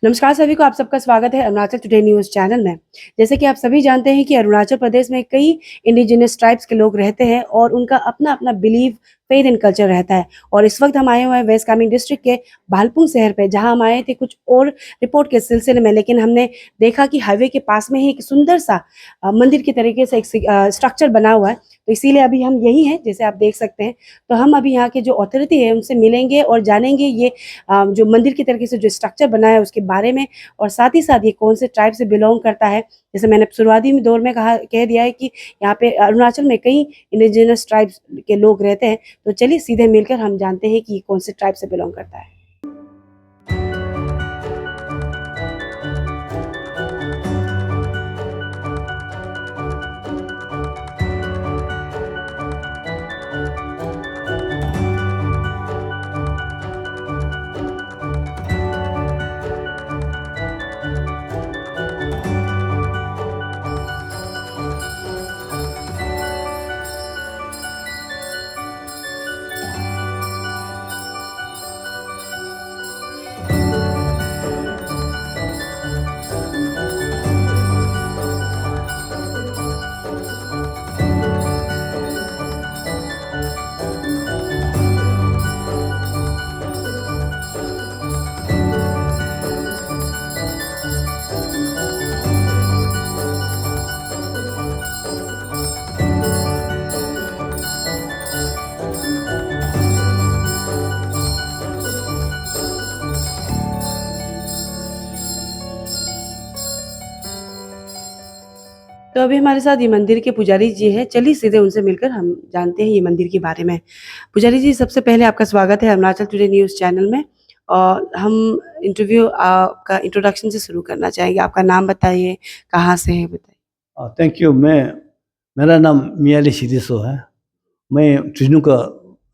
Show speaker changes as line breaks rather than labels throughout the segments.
नमस्कार सभी को, आप सबका स्वागत है अरुणाचल टुडे न्यूज़ चैनल में। जैसे कि आप सभी जानते हैं कि अरुणाचल प्रदेश में कई इंडिजिनस ट्राइब्स के लोग रहते हैं और उनका अपना-अपना बिलीफ, फेथ एंड कल्चर रहता है। और इस वक्त हम आए हुए हैं वेस्ट कामेंग डिस्ट्रिक्ट के भालपुंग शहर पे, जहां हम आए थे कुछ और रिपोर्ट के सिलसिले में, लेकिन हमने देखा कि हाईवे के पास में ही एक सुंदर सा मंदिर के तरीके से एक स्ट्रक्चर बना हुआ है। तो इसीलिए अभी हम यही हैं, जैसे आप देख सकते हैं। तो हम अभी यहाँ के जो अथॉरिटी है उनसे मिलेंगे और जानेंगे ये जो मंदिर की तरीके से जो स्ट्रक्चर बना है उसके बारे में, और साथ ही साथ ये कौन से ट्राइब से बिलोंग करता है। जैसे मैंने शुरुआती में दौर में कह दिया है कि यहाँ पे अरुणाचल में कई इंडिजिनस ट्राइब्स के लोग रहते हैं। तो चलिए सीधे मिलकर हम जानते हैं कि ये कौन से ट्राइब से बिलोंग करता है। तो अभी हमारे साथ ये मंदिर के पुजारी जी हैं। चलिए सीधे उनसे मिलकर हम जानते हैं ये मंदिर के बारे में। पुजारी जी, सबसे पहले आपका स्वागत है अरुणाचल टुडे न्यूज़ चैनल में। और हम इंटरव्यू आपका इंट्रोडक्शन से शुरू करना चाहेंगे। आपका नाम बताइए, कहाँ से है बताइए।
Thank you. मेरा नाम मियाली सिदिसो है। मैं ट्रिनू का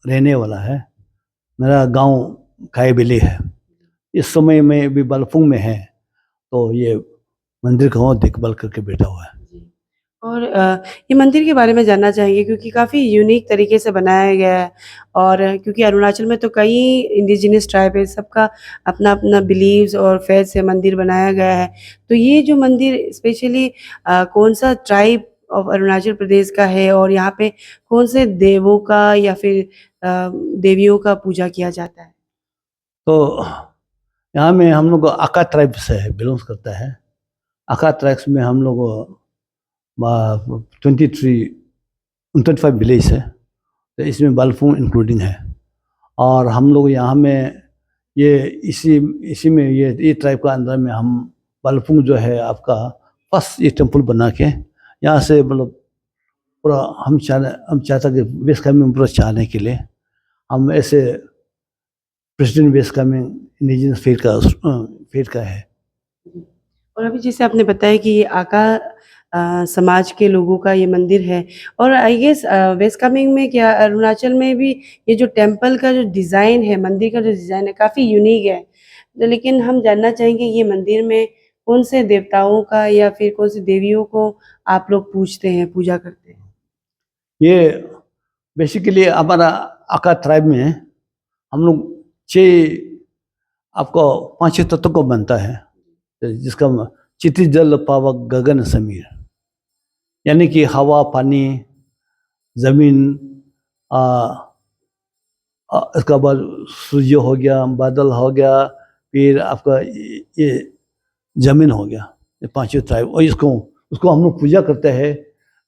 रहने वाला है। मेरा गांव खाएबिली है। इस समय मैं अभी बालफुंग में है, तो ये मंदिर का देखभाल करके बैठा हुआ है।
और ये मंदिर के बारे में जानना चाहेंगे क्योंकि काफ़ी यूनिक तरीके से बनाया गया है। और क्योंकि अरुणाचल में तो कई इंडिजिनस ट्राइब है, सबका अपना-अपना बिलीव्स और फेथ से मंदिर बनाया गया है। तो ये जो मंदिर स्पेशली कौन-सा ट्राइब ऑफ अरुणाचल प्रदेश का है और यहाँ पे कौन से देवों का या फिर देवियों का पूजा किया जाता है?
तो यहाँ में हम लोग आका ट्राइब से बिलोंग्स करता है। आका ट्राइब्स में हम लोग 25 विलेज है, तो इसमें बालफुंग इंक्लूडिंग है। और हम लोग यहाँ में ये इसी में ये ट्राइब का अंदर में हम बालफुंग जो है आपका फर्स्ट ये टेम्पल बना के यहाँ से मतलब पूरा हम चाहता कि वेस्ट कामेंग पूरा चाहने के लिए हम ऐसे president West Kameng indigenous faith का है।
और अभी जैसे आपने बताया कि ये आका समाज के लोगों का ये मंदिर है। और आई गेस वेस्ट कामेंग में क्या अरुणाचल में भी ये जो टेम्पल का जो डिज़ाइन है, मंदिर का जो डिज़ाइन है, काफ़ी यूनिक है। तो लेकिन हम जानना चाहेंगे ये मंदिर में कौन से देवताओं का या फिर कौन सी देवियों को आप लोग पूजते हैं, पूजा करते हैं?
ये बेसिकली हमारा आका ट्राइब में हम लोग 6 आपको 5 तत्व को बनता है, जिसका चिति जल पावक गगन समीर, यानी कि हवा पानी जमीन, इसका बाद सूर्य हो गया, बादल हो गया, फिर आपका ये जमीन हो गया। ये 5 ट्राइब और उसको हम लोग पूजा करते हैं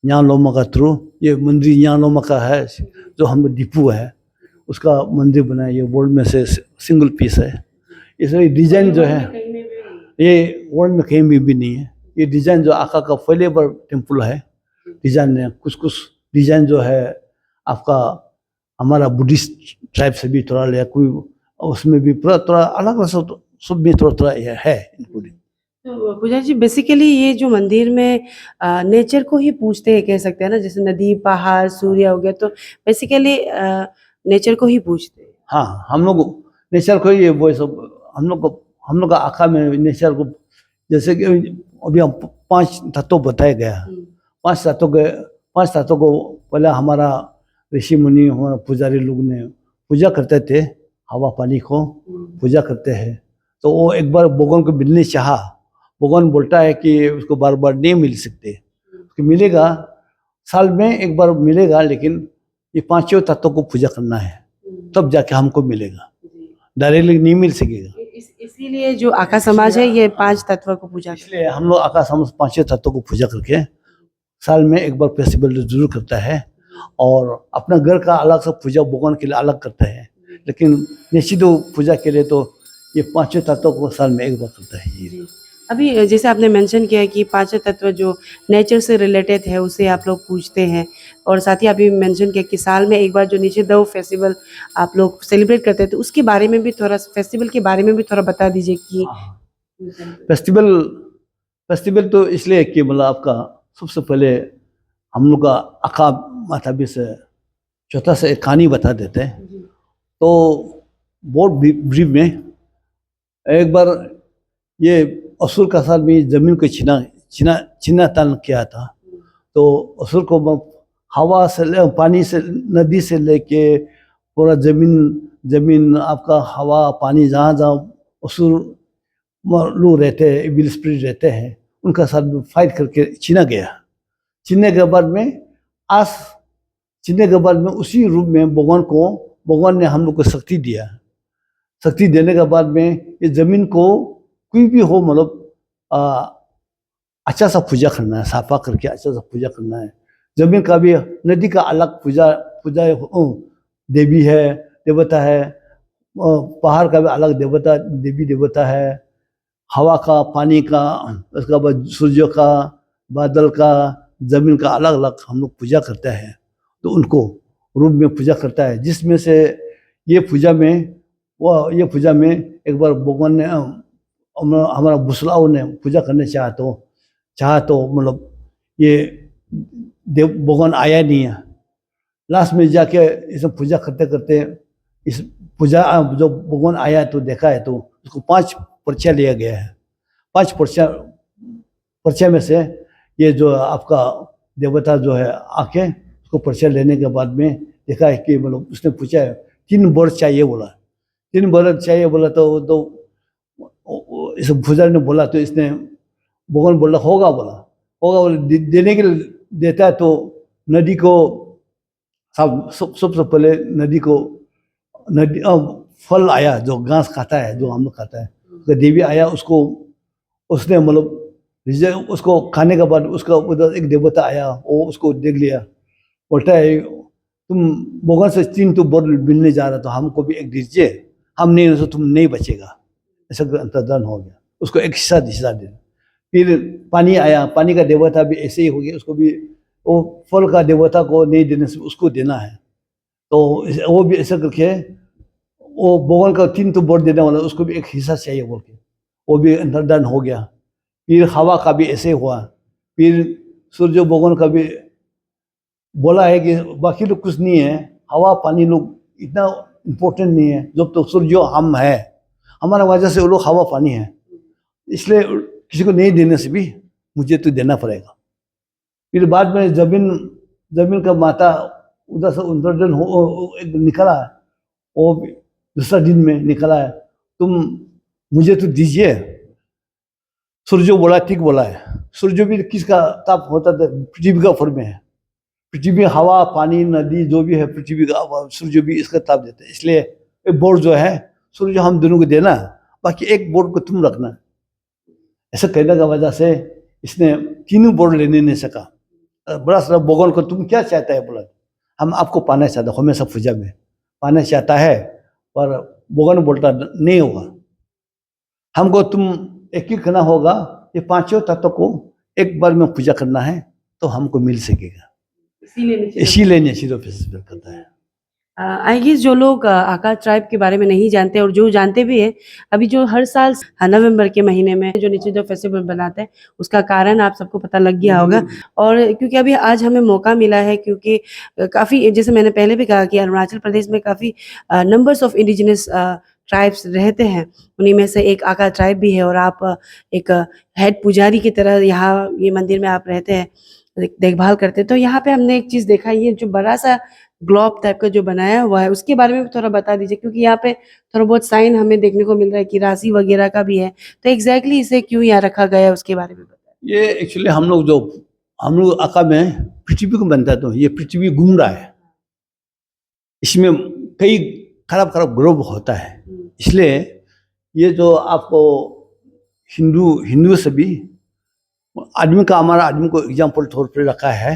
न्यान लोमा का थ्रू। ये मंदिर न्यान लोमा का है, जो हम डिपू है उसका मंदिर बना है। ये वर्ल्ड में से सिंगल पीस है। इसमें डिजाइन जो है ये वर्ल्ड में कहीं भी नहीं है। ये डिजाइन जो आका का फैलेबल टेम्पल है, डिजाइन है कुछ डिजाइन जो है आपका हमारा बुद्धिस्ट ट्राइब से भी थोड़ा लिया, कोई उसमें भी पूरा थोड़ा अलग सब में थोड़ा है इंक्लूडिंग।
तो पूजा जी, बेसिकली ये जो मंदिर में नेचर को ही पूजते हैं, कह सकते हैं ना, जैसे नदी, पहाड़, सूर्य हो गया, तो बेसिकली नेचर को ही पूजते हैं।
हाँ, हम लोग नेचर को ही वो सब हम लोग का आँखा में नेचर को, जैसे कि अभी हम 5 तत्व बताया गया। 5 तत्व को पहले हमारा ऋषि मुनि हमारा पुजारी लोग ने पूजा करते थे। हवा पानी को पूजा करते हैं, तो वो एक बार भगवान को मिलने चाहा, भगवान बोलता है कि उसको बार बार नहीं मिल सकते, उसको मिलेगा, साल में एक बार मिलेगा, लेकिन ये पांचों तत्वों को पूजा करना है, तब जाके हमको मिलेगा, डायरेक्टली नहीं मिल सकेगा।
इसीलिए जो आका समाज है ये 5 तत्व को पूजा करता
इसलिए हम लोग आकाश समाज पांचों तत्वों को पूजा करके साल में एक बार फेस्टिवल जरूर करता है, और अपना घर का अलग से पूजा भगवान के लिए अलग करता है, लेकिन निश्चित पूजा के लिए तो ये पांचों तत्वों को साल में एक बार करता है ये।
है। अभी जैसे आपने मेंशन किया है कि 5 तत्व जो नेचर से रिलेटेड है उसे आप लोग पूजते हैं, और साथ ही अभी मेंशन किया कि साल में एक बार जो निषिद्ध फेस्टिवल आप लोग सेलिब्रेट करते हैं, तो उसके बारे में भी थोड़ा, फेस्टिवल के बारे में भी थोड़ा बता दीजिए कि
फेस्टिवल फेस्टिवल तो इसलिए कि मतलब आपका सबसे पहले हम लोग का अका माथा भी से छोटा सा एक कहानी बता देते हैं। तो बहुत ब्रीफ में एक बार ये असुर का साथ में जमीन को छीना तान किया था, तो असुर को हवा से पानी से नदी से लेके पूरा जमीन आपका हवा पानी जहाँ जहाँ असुर लोग रहते हैं, इविल स्पिरिट रहते हैं, उनका साथ में फाइट करके छीना गया। छीनने के बाद में उसी रूप में भगवान ने हम लोग को शक्ति दिया। शक्ति देने के बाद में ये जमीन को कोई भी हो मतलब अच्छा सा पूजा करना है, साफा करके अच्छा सा पूजा करना है। जमीन का भी, नदी का अलग पूजा देवी है, देवता है, पहाड़ का भी अलग देवी देवता है, हवा का, पानी का, उसके बाद सूर्य का, बादल का, जमीन का अलग अलग हम लोग पूजा करते हैं। तो उनको रूप में पूजा करता है, जिसमें से ये पूजा में एक बार भगवान ने हमारा भुसलाओं ने पूजा करने चाहा तो मतलब ये भगवान आया नहीं है। लास्ट में जाके इसे पूजा करते करते इस पूजा जो भगवान आया तो देखा है, तो उसको 5 पर्चा लिया गया है। 5 पर्चा में से ये जो आपका देवता जो है आके उसको पर्चा लेने के बाद में देखा है कि मतलब उसने पूछा है 3 वर चाहिए बोला। 3 वर चाहिए बोला तो इस पुजारी ने बोला, तो इसने भगवान बोला होगा बोला देने के लिए देता है। तो नदी को सबसे पहले नदी फल आया, जो घास खाता है, जो हम लोग खाता है, तो देवी आया, उसने मतलब उसको खाने के बाद उसका उधर एक देवता आया, वो उसको देख लिया, बोलता है तुम भगवान से 3 तो वर मिलने जा रहा, तो हमको भी एक दीजिए, हम नहीं तो तुम नहीं बचेगा। ऐसा अंतर्धान हो गया, उसको एक हिस्सा देना। फिर पानी आया, पानी का देवता भी ऐसे ही हो गया, उसको भी वो फल का देवता को नहीं देने से उसको देना है। तो वो भी ऐसा करके वो भगवान का 3 तो वर देने वाला, उसको भी एक हिस्सा चाहिए बोल के वो भी अंतर्धान हो गया। फिर हवा का भी ऐसे हुआ। फिर सूर्य भगवान का भी बोला है कि बाकी लोग कुछ नहीं है, हवा पानी लोग इतना इम्पोर्टेंट नहीं है, जब तो सूर्य हम है, हमारा वजह से वो लोग हवा पानी है, इसलिए किसी को नहीं देने से भी मुझे तो देना पड़ेगा। फिर बाद में जमीन का माता उधर से अंतर्धान हो एक निकला, वो दूसरा दिन में निकला है, तुम मुझे तो दीजिए। सूर्य बोला ठीक बोला है। सूर्य भी किसका ताप होता था? पृथ्वी का फॉर्म में है। पृथ्वी हवा पानी नदी जो भी है पृथ्वी का, सूर्य भी इसका ताप देता है। इसलिए एक बोर्ड जो है सूर्य हम दोनों को देना, बाकी एक बोर्ड को तुम रखना। ऐसा कहने की वजह से इसने 3 बोर्ड लेने नहीं सका। बड़ा सारा भगवान को तुम क्या चाहता है बोला, हम आपको पाना चाहता, हमेशा पूजा में पाना चाहता है, पर भगवान बोलता नहीं होगा, हमको तुम एक ही करना होगा, ये 5 तत्व को एक बार में पूजा करना है तो हमको मिल सकेगा। इसीलिए निश्चित फेस्टिवल करता है।
आई गेस जो लोग आका ट्राइब के बारे में नहीं जानते और जो जानते भी है, अभी जो हर साल नवंबर के महीने में जो निश्चित फेस्टिवल बनाते हैं, उसका कारण आप सबको पता लग गया होगा। और क्योंकि अभी आज हमें मौका मिला है, क्योंकि काफ़ी, जैसे मैंने पहले भी कहा कि अरुणाचल प्रदेश में काफ़ी नंबर्स ऑफ इंडिजिनस ट्राइब्स रहते हैं, उन्हीं में से एक आका ट्राइब भी है, और आप एक हेड पुजारी की तरह यहाँ ये मंदिर में आप रहते हैं। देखभाल करते हैं। तो यहाँ पे हमने एक चीज़ देखा, ये जो बड़ा सा ग्लोब टाइप का जो बनाया हुआ है, उसके बारे में भी थोड़ा बता दीजिए, क्योंकि यहाँ पे थोड़ा बहुत साइन हमें देखने को मिल रहा है कि राशि वगैरह का भी है। तो एग्जैक्टली इसे क्यों यहाँ रखा गया है, उसके बारे में बताइए।
ये एक्चुअली हम लोग आका में पृथ्वी को बनता है, तो ये पृथ्वी घूम रहा है, इसमें कई खराब खराब ग्रह होता है, इसलिए ये जो आपको हिंदू से भी हमारा आदमी को एग्जाम्पल तौर पर रखा है,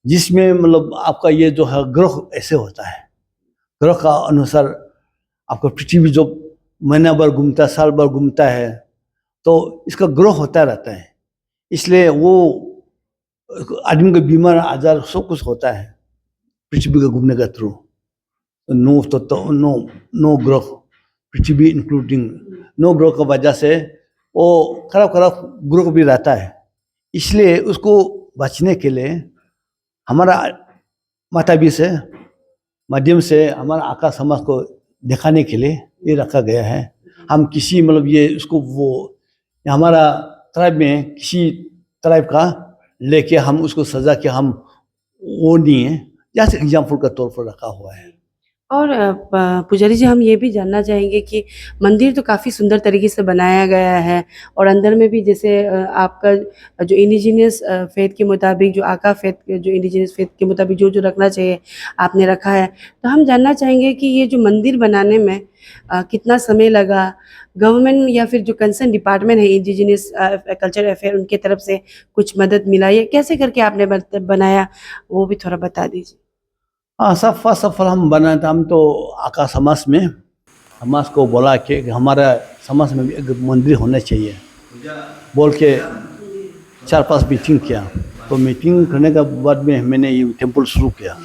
जिसमें मतलब आपका ये जो है ग्रह ऐसे होता है, ग्रह का अनुसार आपका पृथ्वी जो महीना भर घूमता है, साल भर घूमता है, तो इसका ग्रह होता रहता है, इसलिए वो आदमी को बीमार आजार सब कुछ होता है पृथ्वी के घूमने का थ्रू। नो ग्रह, पृथ्वी इंक्लूडिंग नो ग्रह की वजह से वो खराब खराब ग्रह भी रहता है, इसलिए उसको बचने के लिए हमारा माता भी से माध्यम से हमारा आकाश समाज को दिखाने के लिए ये रखा गया है। हम किसी मतलब ये उसको वो हमारा ट्राइब में किसी ट्राइब का लेके हम उसको सजा के हम वो नहीं है, जैसे एग्जाम्पल का तौर पर रखा हुआ है।
और पुजारी जी, हम ये भी जानना चाहेंगे कि मंदिर तो काफ़ी सुंदर तरीके से बनाया गया है, और अंदर में भी जैसे आपका जो इंडिजिनियस फेथ के मुताबिक, जो आका फेथ जो इंडिजिनियस फेथ के मुताबिक जो जो रखना चाहिए आपने रखा है। तो हम जानना चाहेंगे कि ये जो मंदिर बनाने में कितना समय लगा, गवर्नमेंट या फिर जो कंसर्न डिपार्टमेंट है इंडिजिनियस कल्चर अफेयर, उनके तरफ से कुछ मदद मिला, ये कैसे करके आपने बनाया, वो भी थोड़ा बता दीजिए।
हाँ, सब फर्स्ट ऑफ ऑल हम बनाए थे, हम तो आका समाज में समाज को बोला कि हमारा समाज में भी एक मंदिर होना चाहिए बोल के 4-5 मीटिंग किया। तो मीटिंग करने के बाद में मैंने ये टेम्पल शुरू किया।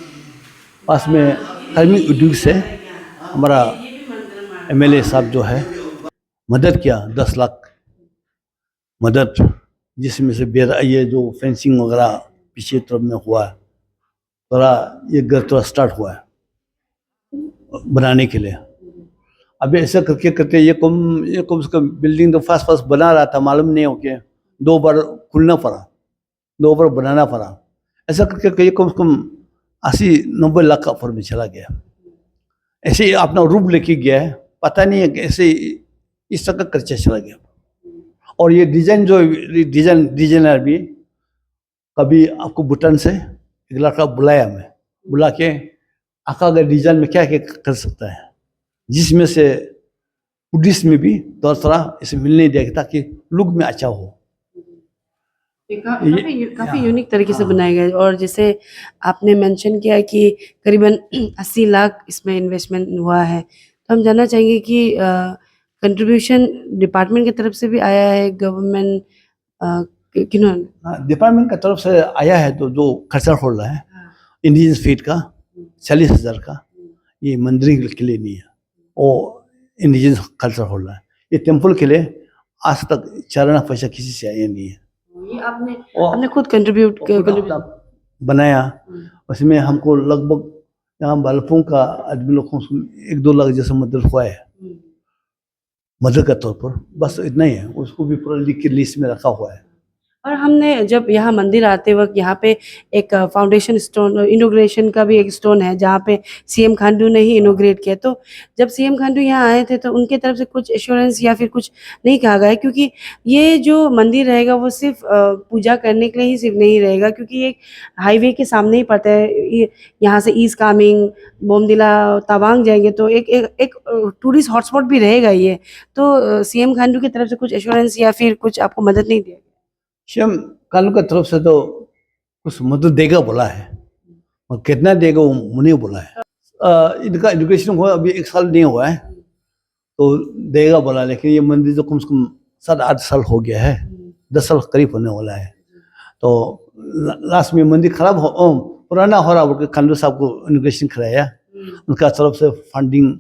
पास में धार्मिक उद्योग से हमारा एमएलए साहब जो है मदद किया, 10 लाख मदद, जिसमें से ये जो फेंसिंग वगैरह पीछे तरफ में हुआ, थोड़ा ये घर थोड़ा स्टार्ट हुआ है बनाने के लिए। अभी ऐसा करके करते ये कम से कम बिल्डिंग तो फास्ट बना रहा था, मालूम नहीं हो के 2 बार खुलना पड़ा, 2 बार बनाना पड़ा। ऐसा करके ये कम से कम 80-90 लाख का ऊपर में चला गया। ऐसे ही अपना रूप लेके गया है, पता नहीं है कैसे इस तरह का खर्चा चला गया। और ये डिजाइन जो डिजाइनर भी कभी आपको भूटान से एक लड़का बुलाया, मैं बुला के आका का डिजाइन में क्या क्या कर सकता है, जिसमें से बुद्धिस्ट में भी थोड़ा इसे मिलने दिया ताकि लुक में अच्छा हो।
काफ़ी यूनिक तरीके से बनाया गया है। और जैसे आपने मेंशन किया कि करीबन 80 लाख इसमें इन्वेस्टमेंट हुआ है, तो हम जानना चाहेंगे कि कंट्रीब्यूशन डिपार्टमेंट की तरफ से भी आया है, गवर्नमेंट किन्होंने?
डिपार्टमेंट की तरफ से आया है, तो जो खर्चा हो रहा है इंडिजिनस फीड का 40,000 का, ये मंदिर के लिए नहीं है, वो इंडिजिनस खर्चा हो रहा है। ये टेम्पल के लिए आज तक 4 आना पैसा किसी से आया नहीं है।
ये आपने खुद कंट्रीब्यूट
बनाया। उसमें हमको लगभग यहाँ बालपुर का आदमी लोगों को 1-2 लाख जैसा मदद हुआ है, मदद के तौर पर, बस इतना ही है। उसको भी पूरा लिख के लिस्ट में रखा हुआ है।
और हमने जब यहाँ मंदिर आते वक्त यहाँ पे एक फाउंडेशन स्टोन इनॉग्रेशन का भी एक स्टोन है, जहाँ पे सीएम खांडू ने ही इनॉग्रेट किया। तो जब सीएम खांडू यहाँ आए थे, तो उनके तरफ से कुछ एश्योरेंस या फिर कुछ नहीं कहा गया, क्योंकि ये जो मंदिर रहेगा वो सिर्फ पूजा करने के लिए ही सिर्फ नहीं रहेगा, क्योंकि ये हाईवे के सामने ही पड़ता है। यहाँ से ईस्ट कामेंग, बोमदिला, तवांग जाएंगे तो एक टूरिस्ट हॉटस्पॉट भी रहेगा ये। तो सीएम खांडू की तरफ से कुछ एश्योरेंस या फिर कुछ आपको मदद नहीं दिया?
सीएम कानून की तरफ से तो कुछ मदद देगा बोला है, और कितना देगा वो नहीं बोला है। इनका एजुकेशन हुआ अभी 1 साल नहीं हुआ है, तो देगा बोला, लेकिन ये मंदिर तो कम से कम 7-8 साल हो गया है, 10 साल करीब होने वाला है। तो लास्ट में मंदिर खराब पुराना हो रहा, बोल खांडू साहब को इनोग्रेशन कराया। उनका तरफ से फंडिंग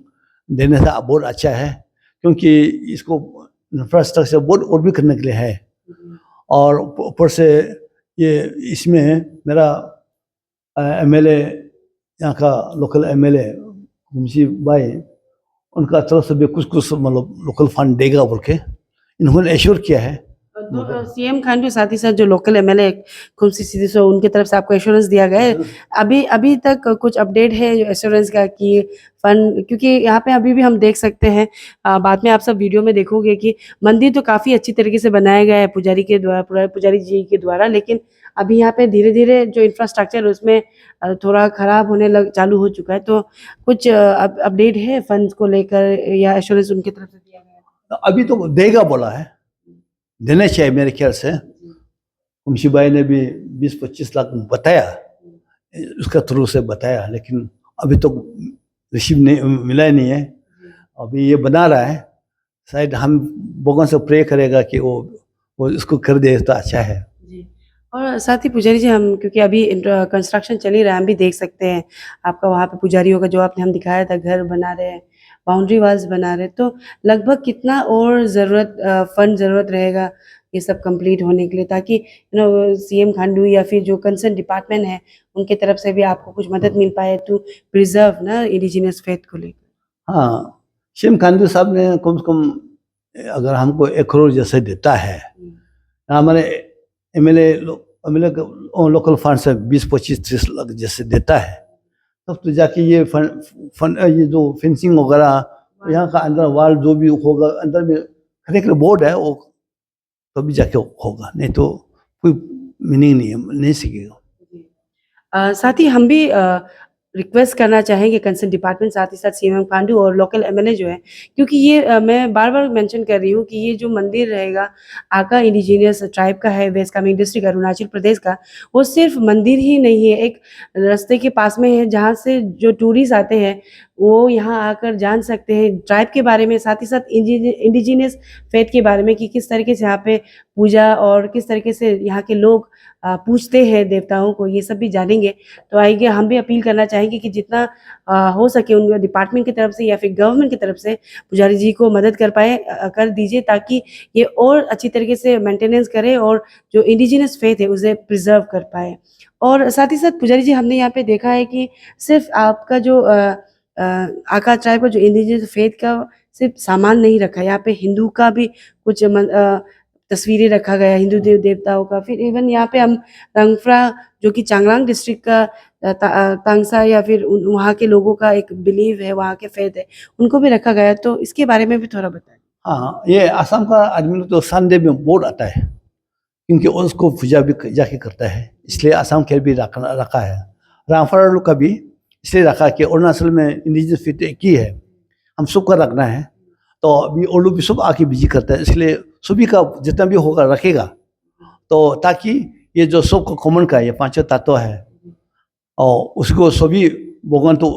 देने से बहुत अच्छा है, क्योंकि इसको इंफ्रास्ट्रक्चर बहुत और भी करने के लिए है। और ऊपर से ये इसमें मेरा एमएलए, यहाँ का लोकल एमएलए मुंशी भाई, उनका तरफ से भी कुछ मतलब लोकल फंड देगा बोल के इन्होंने एश्योर किया है।
सीएम खांडू साथ ही साथ जो लोकल एमएलए खुमसी सिद्धू उनकी तरफ से आपको एश्योरेंस दिया गया है अभी अभी तक कुछ अपडेट है जो एश्योरेंस का कि फंड क्योंकि यहाँ पे अभी भी हम देख सकते हैं बाद में आप सब वीडियो में देखोगे कि मंदिर तो काफ़ी अच्छी तरीके से बनाया गया है पुजारी के द्वारा पुजारी जी के द्वारा लेकिन अभी यहाँ पे धीरे धीरे जो इंफ्रास्ट्रक्चर उसमें थोड़ा ख़राब होने लग चालू हो चुका है तो कुछ अपडेट है फंड्स को लेकर या एश्योरेंस उनकी तरफ से दिया गया है
अभी तो देगा बोला है, देना चाहिए मेरे ख्याल से। मुंशी भाई ने भी 20-25 लाख बताया, उसका थ्रू से बताया, लेकिन अभी तो रिसीव नहीं मिला ही नहीं है। अभी ये बना रहा है, शायद हम भगवान से प्रे करेगा कि वो इसको कर दे तो अच्छा है।
जी और साथ ही पुजारी जी हम क्योंकि अभी कंस्ट्रक्शन चल ही रहा है हम भी देख सकते हैं आपका वहाँ पे पुजारियों का जो आपने हम दिखाया था घर बना रहे हैं बाउंड्री वाल्स बना रहे हैं तो लगभग कितना और फंड ज़रूरत रहेगा ये सब कंप्लीट होने के लिए ताकि सीएम खांडू या फिर जो कंसर्न डिपार्टमेंट है उनके तरफ से भी आपको कुछ मदद मिल पाए टू प्रिजर्व ना इंडिजिनियस फेथ को लेकर।
हाँ, शेम खानवी साहब ने कम से कम अगर हमको 1 करोड़ जैसे देता है, हमारे एमएलए लोकल फंड से 20-25-30 लाख जैसे देता है, तब तो जाके ये फंड ये जो फेंसिंग वगैरह यहाँ का अंदर वाल जो भी होगा अंदर में खड़े के बोर्ड है वो तभी जाके होगा, नहीं तो कोई मीनिंग नहीं है, नहीं सीखेगा।
साथ ही हम भी रिक्वेस्ट करना चाहेंगे कंसर्न डिपार्टमेंट साथ ही साथ सीएम खांडू और लोकल एमएलए जो है क्योंकि ये मैं बार बार मेंशन कर रही हूँ कि ये जो मंदिर रहेगा आका इंडिजिनियस ट्राइब का है वेस्ट कामेंग डिस्ट्रिक्ट अरुणाचल प्रदेश का वो सिर्फ मंदिर ही नहीं है एक रास्ते के पास में है जहाँ से जो टूरिस्ट आते हैं वो यहाँ आकर जान सकते हैं ट्राइब के बारे में साथ ही साथ इंडिजिनियस फेथ के बारे में कि किस तरीके से यहाँ पे पूजा और किस तरीके से यहाँ के लोग पूजते हैं देवताओं को ये सब भी जानेंगे तो आइए हम भी अपील करना चाहेंगे कि जितना हो सके उन डिपार्टमेंट की तरफ से या फिर गवर्नमेंट की तरफ से पुजारी जी को मदद कर दीजिए ताकि ये और अच्छी तरीके से मेंटेनेंस करे और जो इंडिजिनस फेथ है उसे प्रिजर्व कर पाए और साथ ही साथ पुजारी जी हमने यहाँ पे देखा है कि सिर्फ आपका जो आका ट्राइब का जो इंडिजिनस फेथ का सिर्फ सामान नहीं रखा यहाँ पे हिंदू का भी कुछ तस्वीरें रखा गया हिंदू देवताओं का फिर इवन यहाँ पे हम रंगफ्रा जो कि चांगलांग डिस्ट्रिक्ट का तांगसा या फिर वहाँ के लोगों का एक बिलीव है वहाँ के फेथ है उनको भी रखा गया तो इसके बारे में भी थोड़ा बताएं।
हाँ, ये आसाम का आदमी तो संडे में बोर्ड आता है क्योंकि उसको पूजा भी जाके करता है, इसलिए आसाम के भी रखा है। रामफरा लोग का भी इसलिए रखा कि अरुणाचल में इंडिजिनस फेथ एक ही है, हम सबका रखना है, तो अभी वो लोग भी सब आके बिजी करते हैं, इसलिए सभी का जितना भी होगा रखेगा तो ताकि ये जो सबको कॉमन का ये 5 तत्व है और उसको सभी भगवान तो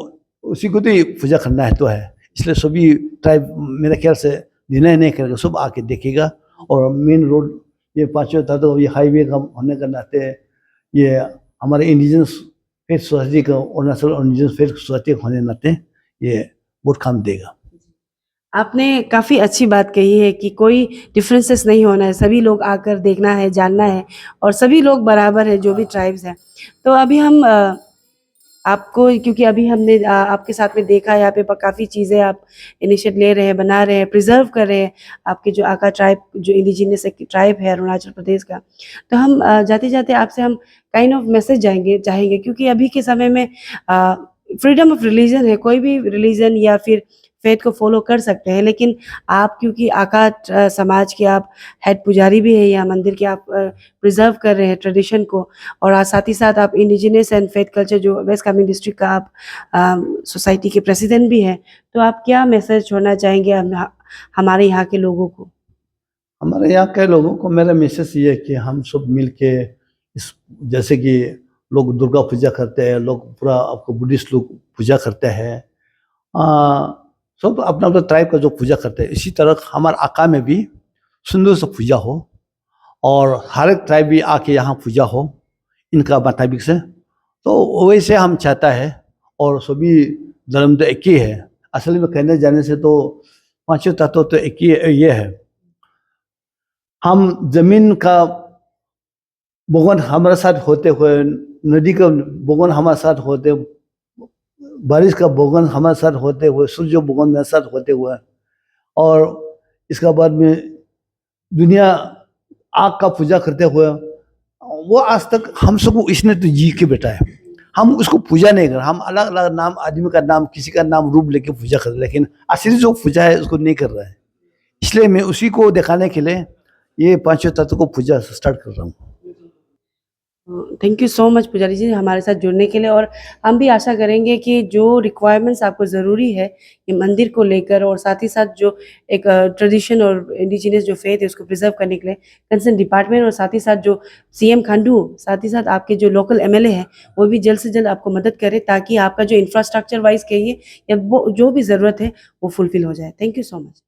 उसी को तो ही पूजा करना है तो है, इसलिए सभी ट्राइब मेरे ख्याल से डिनाई नहीं करेगा, सब आके देखेगा। और मेन रोड ये 5 तत्व ये हाईवे का होने के नाते ये हमारे इंडिजिनस फेथ सोसाइटी का अरुणाचल इंडिजिनस फेथ सोसाइटी होने नाते ये बहुत काम देगा।
आपने काफ़ी अच्छी बात कही है कि कोई डिफरेंसेस नहीं होना है सभी लोग आकर देखना है जानना है और सभी लोग बराबर है जो भी ट्राइब्स हैं तो अभी हम आपको क्योंकि अभी हमने आपके साथ में देखा है यहाँ पे काफ़ी चीज़ें आप इनिशिएट ले रहे हैं बना रहे हैं प्रिजर्व कर रहे हैं आपके जो आका ट्राइब जो इंडिजिनियस ट्राइब है अरुणाचल प्रदेश का तो हम जाते जाते आपसे हम काइंड ऑफ मैसेज चाहेंगे क्योंकि अभी के समय में फ्रीडम ऑफ रिलीजन है कोई भी रिलीजन या फिर फेथ को फॉलो कर सकते हैं लेकिन आप क्योंकि आका समाज के आप हेड पुजारी भी है या मंदिर के आप प्रिजर्व कर रहे हैं ट्रेडिशन को और साथ ही साथ आप इंडिजिनियस एंड फेथ कल्चर जो वेस्ट कामेंग डिस्ट्रिक्ट का आप सोसाइटी के प्रेसिडेंट भी हैं तो आप क्या मैसेज छोड़ना चाहेंगे हमारे यहाँ के लोगों को।
हमारे यहाँ के लोगों को मेरा मैसेज ये है कि हम सब मिल के इस जैसे कि लोग दुर्गा पूजा करते हैं, लोग पूरा आपको बुद्धिस्ट लोग पूजा करते हैं, सब अपना अपना ट्राइब का जो पूजा करते हैं, इसी तरह हमारे आका में भी सुंदर से पूजा हो और हर एक ट्राइब भी आके यहाँ पूजा हो इनका मुताबिक से, तो वैसे हम चाहता है। और सभी धर्म तो एक ही है, असल में कहने जाने से तो 5 तत्व तो एक ही ये है। हम जमीन का भगवान हमारे साथ होते हुए, नदी का भगवान हमारे साथ होते, बारिश का भगवान हमारे साथ होते हुए, सूर्य भगवान मेरे साथ होते हुए, और इसका बाद में दुनिया आग का पूजा करते हुए, वो आज तक हम सबको इसने तो जी के बैठा है। हम उसको पूजा नहीं कर, हम अलग अलग नाम, आदमी का नाम, किसी का नाम, रूप लेके पूजा कर रहे हैं, लेकिन असली जो पूजा है उसको नहीं कर रहा है। इसलिए मैं उसी को दिखाने के लिए ये पांचों तत्व को पूजा स्टार्ट कर रहा हूँ।
थैंक यू सो मच पुजारी जी हमारे साथ जुड़ने के लिए, और हम भी आशा करेंगे कि जो रिक्वायरमेंट्स आपको ज़रूरी है ये मंदिर को लेकर, और साथ ही साथ जो एक ट्रेडिशन और इंडिजिनस जो फेथ है उसको प्रिजर्व करने के लिए कंसर्न डिपार्टमेंट, और साथ ही साथ जो सीएम खांडू, साथ ही साथ आपके जो लोकल एमएलए हैं वो भी जल्द से जल्द आपको मदद करे, ताकि आपका जो इंफ्रास्ट्रक्चर वाइज कहिए या वो जो भी ज़रूरत है वो फुलफिल हो जाए। Thank you so much.